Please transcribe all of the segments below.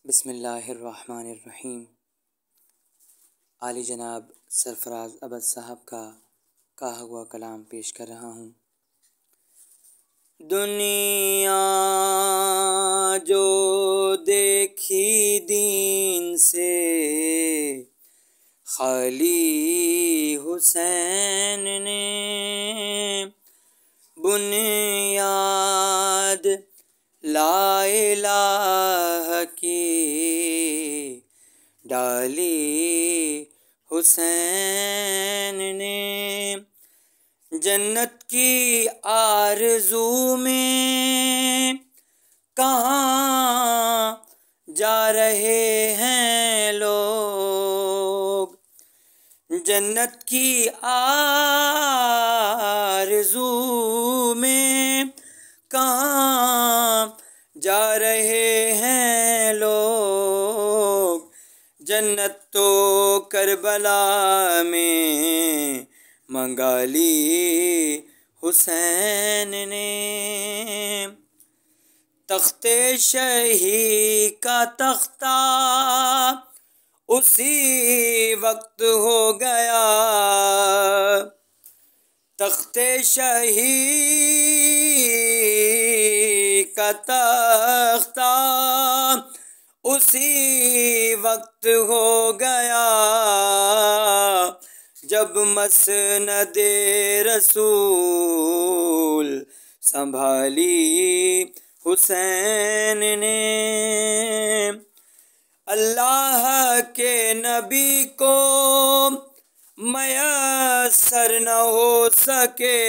बिस्मिल्लाहिर्रहमानिर्रहीम। आली जनाब सरफराज अबद साहब का कहा हुआ कलाम पेश कर रहा हूँ। दुनिया जो देखी दीन से, खाली हुसैन ने बुनियाद ला इलाहा की डाली हुसैन ने। जन्नत की आरज़ू में कहाँ जा रहे हैं लोग, जन्नत की आरज़ू में कहाँ जा रहे हैं लोग। जन्नत तो करबला में मंगा ली हुसैन ने। तख्ते शही का तख्ता उसी वक्त हो गया, तख्ते शही का तख्ता उसी वक्त हो गया, जब मसनदे रसूल संभाली हुसैन ने। अल्लाह के नबी को मयस्सर न हो सके,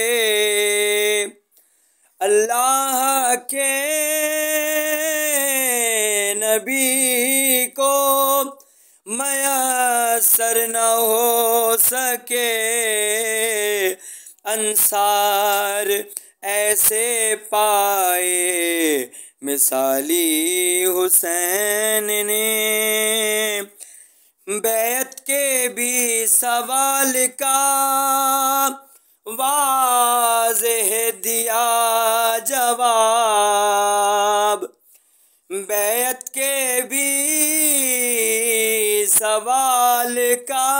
अल्लाह के नबी को मयस्सर न हो सके। अंसार ऐसे पाए मिसाली हुसैन ने। बैत के भी सवाल का वाज़ेह दिया जवाब, बैत के भी सवाल का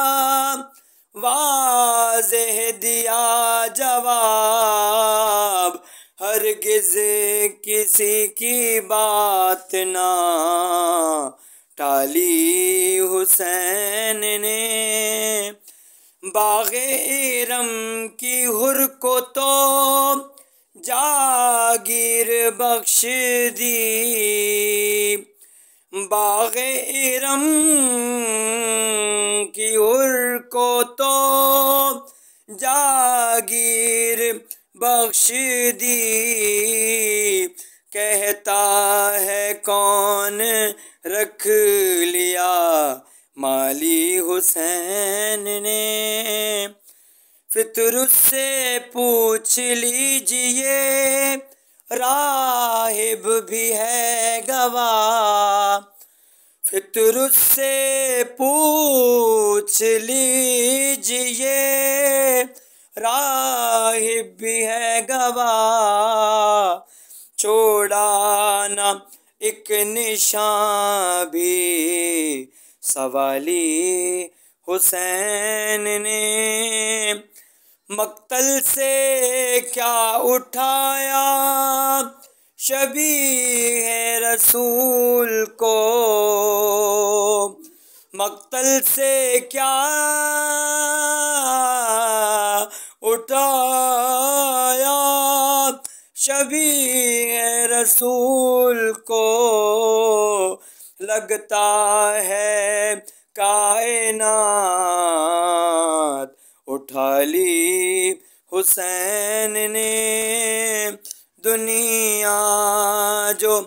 वाज़ेह दिया जवाब। हरगिज़ किसी की बात ना टाली हुसैन ने। बाग़े इरम की हुर को तो जागीर बख्श दी, बाग़े इरम की हुर को तो जागीर बख्श दी। कहता है कौन रख लिया माली हुसैन ने। फितरुस से पूछ लीजिए राहिब भी है गवाह, फितरुस से पूछ लीजिए राहिब भी है गवाह। छोड़ा ना एक निशान भी सवाली हुसैन ने। मक्तल से क्या उठाया शबीह रसूल को, मक्तल से क्या उठाया शबीह रसूल को। लगता है कायनात उठा ली हुसैन ने। दुनिया जो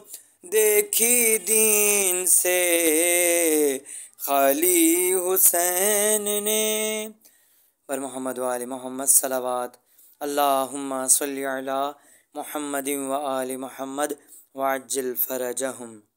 देखी दीन से, खाली हुसैन ने। पर मोहम्मद वाले मोहम्मद सलावत अल्लाहुम्मा सल्ली अला मुहम्मदिन व आलि मुहम्मद वअज्जिल फरजहुम।